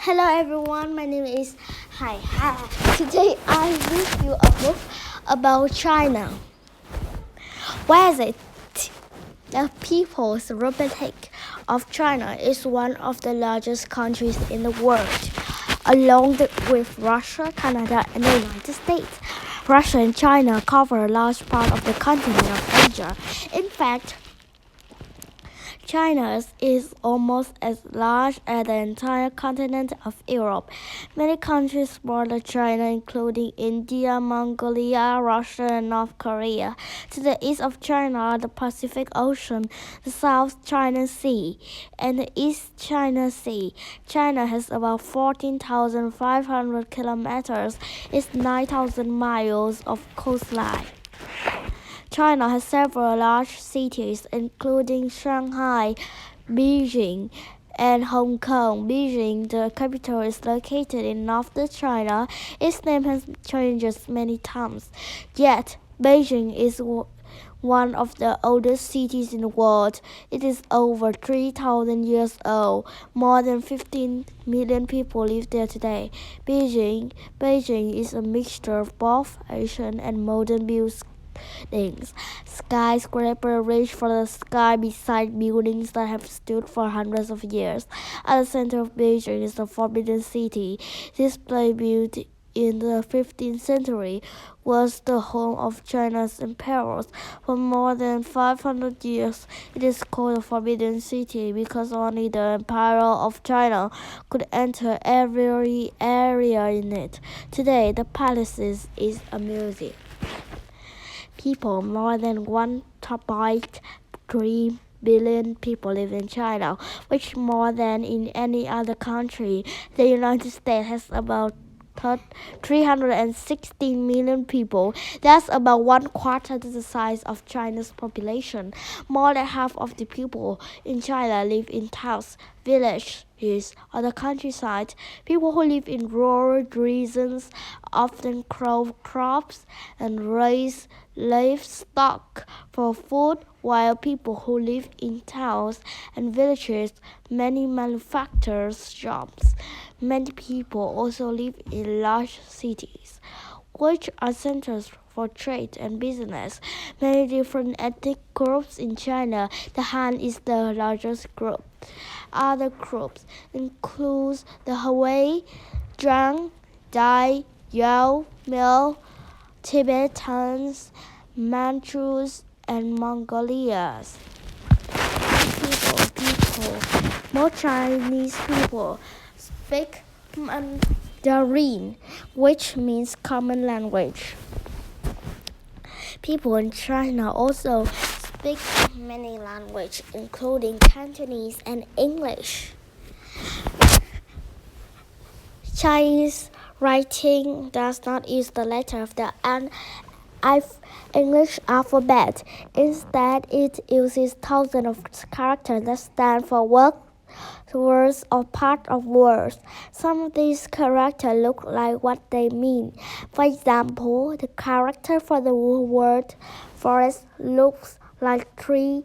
Hello everyone, my name is Hai. Today I read you a book about China. Where is it? The People's Republic of China is one of the largest countries in the world, along with Russia, Canada, and the United States. Russia and China cover a large part of the continent of Asia. In fact, China is almost as large as the entire continent of Europe. Many countries border China, including India, Mongolia, Russia, and North Korea. To the east of China are the Pacific Ocean, the South China Sea, and the East China Sea. China has about 14,500 kilometers. It's 9,000 miles of coastline. China has several large cities, including Shanghai, Beijing, and Hong Kong. Beijing, the capital, is located in northern China. Its name has changed many times, yet Beijing is one of the oldest cities in the world. It is over 3,000 years old. More than 15 million people live there today. Beijing is a mixture of both ancient and modern buildings. Skyscrapers reach for the sky beside buildings that have stood for hundreds of years. At the center of Beijing is the Forbidden City. This place, built in the 15th century, was the home of China's emperors. For more than 500 years, it is called the Forbidden City because only the Emperor of China could enter every area in it. Today, the palace is a museum. People, more than 1.3 billion people live in China, which more than in any other country. The United States has about 316 million people. That's about 1/4 the size of China's population. More than half of the people in China live in towns, villages, or the countryside. People who live in rural regions often grow crops and raise livestock for food, while people who live in towns and villages many manufactures jobs. Many people also live in large cities, which are centers for trade and business. Many different ethnic groups in China. The Han is the largest group. Other groups include the Hui, Zhang, Dai, Yao, Miao, Tibetans, Manchus, and Mongolians. More Chinese people speak Mandarin, which means common language. People in China also speak many languages, including Cantonese and English. Chinese writing does not use the letter of the English alphabet. Instead, it uses thousands of characters that stand for words or part of words. Some of these characters look like what they mean. For example, the character for the word forest looks like trees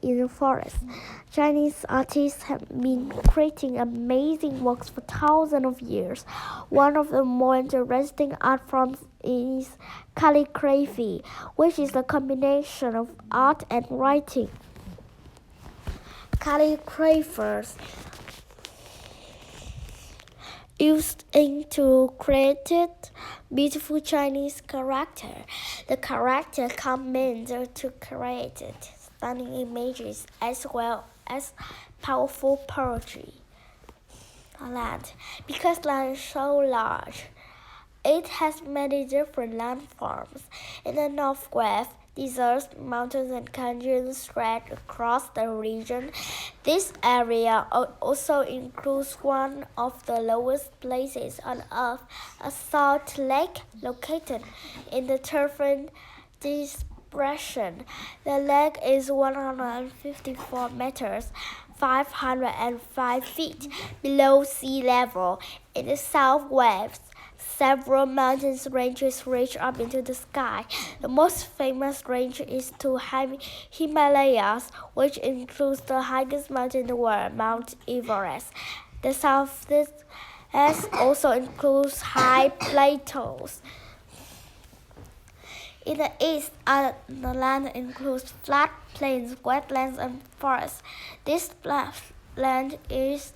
in the forest. Chinese artists have been creating amazing works for thousands of years. One of the more interesting art forms is calligraphy, which is a combination of art and writing. Calligraphers used ink to create beautiful Chinese character. The character combines to create stunning images as well as powerful poetry. Land. Because land is so large, it has many different landforms. In the northwest, deserts, mountains, and canyons spread across the region. This area also includes one of the lowest places on Earth, a salt lake located in the Turfan Depression. The lake is 154 meters, 505 feet below sea level. In the southwest, several mountain ranges reach up into the sky. The most famous range is the Himalayas, which includes the highest mountain in the world, Mount Everest. The southeast also includes high plateaus. In the east, the land includes flat plains, wetlands, and forests. This land is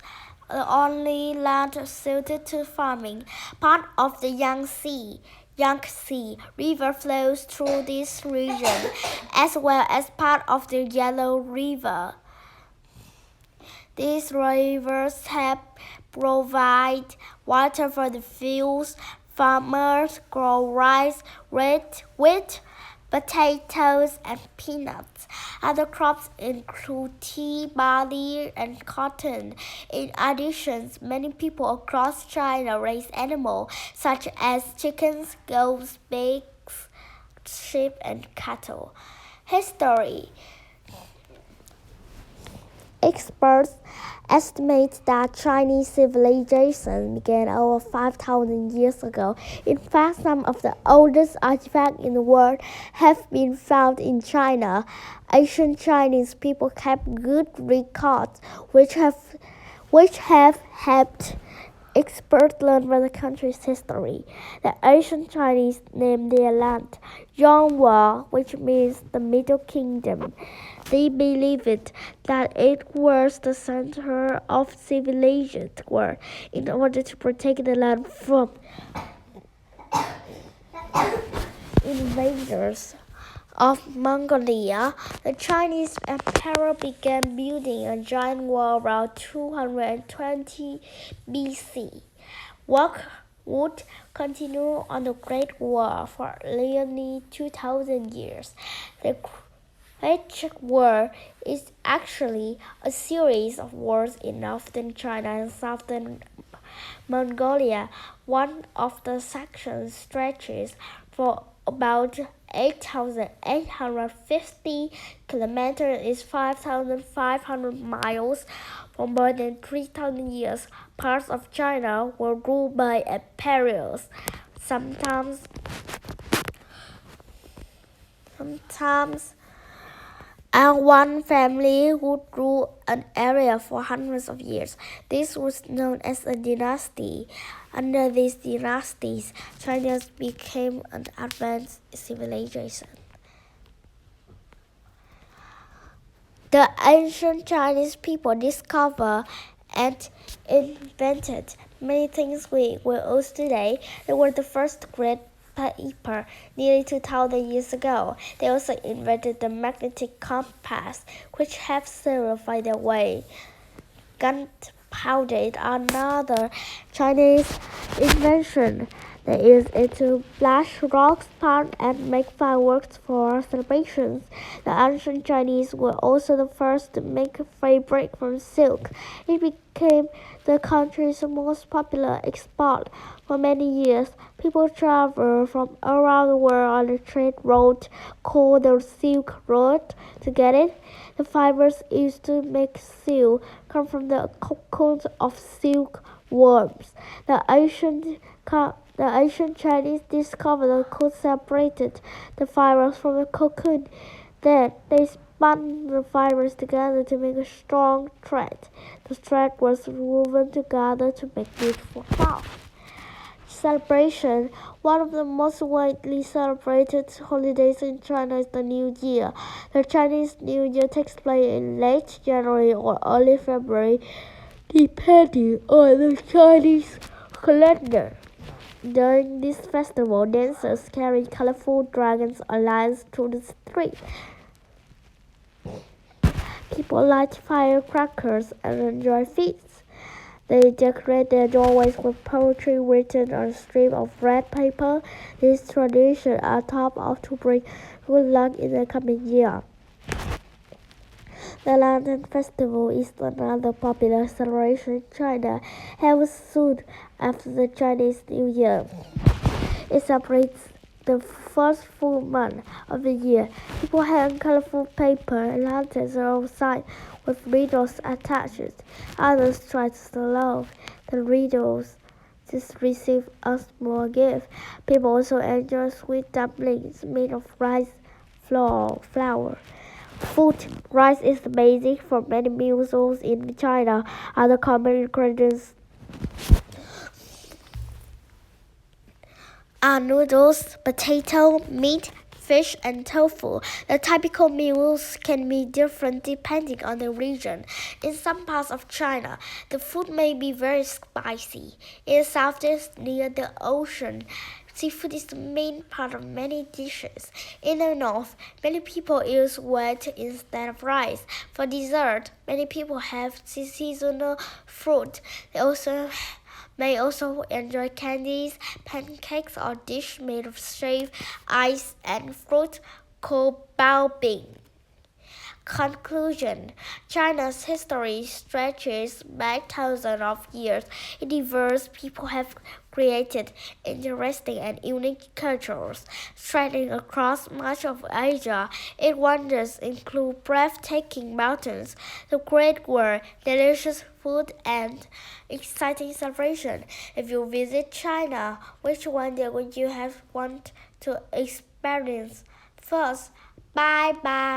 the only land suited to farming. Part of the Yangtze River flows through this region, as well as part of the Yellow River. These rivers help provide water for the fields. Farmers grow rice, wheat, potatoes, and peanuts. Other crops include tea, barley, and cotton. In addition, many people across China raise animals such as chickens, goats, pigs, sheep, and cattle. History. Experts estimate that Chinese civilization began over 5,000 years ago. In fact, some of the oldest artifacts in the world have been found in China. Ancient Chinese people kept good records, which have helped experts learn about the country's history. The ancient Chinese named their land Yongwu, which means the Middle Kingdom. They believed that it was the center of civilized world. In order to protect the land from invaders of Mongolia, the Chinese emperor began building a giant wall around 220 BC. Work would continue on the Great Wall for nearly 2,000 years. The Great War is actually a series of wars in northern China and southern Mongolia. One of the sections stretches for about 8,850 kilometers is 5,500 miles. For more than 3,000 years, parts of China were ruled by emperors. Sometimes and one family would rule an area for hundreds of years. This was known as a dynasty. Under these dynasties, China became an advanced civilization. The ancient Chinese people discovered and invented many things we use today. They were the first great paper nearly 2,000 years ago. They also invented the magnetic compass, which helps sailors find their way. Gunpowder is another Chinese invention. They use it to blast rocks, pound, and make fireworks for celebrations. The ancient Chinese were also the first to make fabric from silk. It became the country's most popular export. For many years, people traveled from around the world on a trade route called the Silk Road. To get it, the fibers used to make silk come from the cocoons of silkworms. The ancient Chinese discovered a code separated the fibers from the cocoon. Then they spun the fibers together to make a strong thread. The thread was woven together to make beautiful cloth. Celebration. One of the most widely celebrated holidays in China is the New Year. The Chinese New Year takes place in late January or early February, depending on the Chinese calendar. During this festival, dancers carry colorful dragons or lions through the street. People light firecrackers and enjoy feasts. They decorate their doorways with poetry written on a strip of red paper. These traditions are thought to bring good luck in the coming year. The Lantern Festival is another popular celebration in China, held soon after the Chinese New Year. It celebrates the first full month of the year. People hang colorful paper lanterns outside with riddles attached. Others try to solve the riddles to receive a small gift. People also enjoy sweet dumplings made of rice flour, Food. Rice is the basic for many meals in China. Other common ingredients are noodles, potato, meat, fish, and tofu. The typical meals can be different depending on the region. In some parts of China, the food may be very spicy. In the southeast near the ocean, seafood is the main part of many dishes. In the north, many people use wheat instead of rice. For dessert, many people have seasonal fruit. They may also enjoy candies, pancakes, or dish made of shaved ice and fruit called bao bing. Conclusion. China's history stretches back thousands of years. Diverse people have created interesting and unique cultures, stretching across much of Asia. Its wonders include breathtaking mountains, the Great Wall, delicious food, and exciting celebration. If you visit China, which one day would you have want to experience first? Bye bye.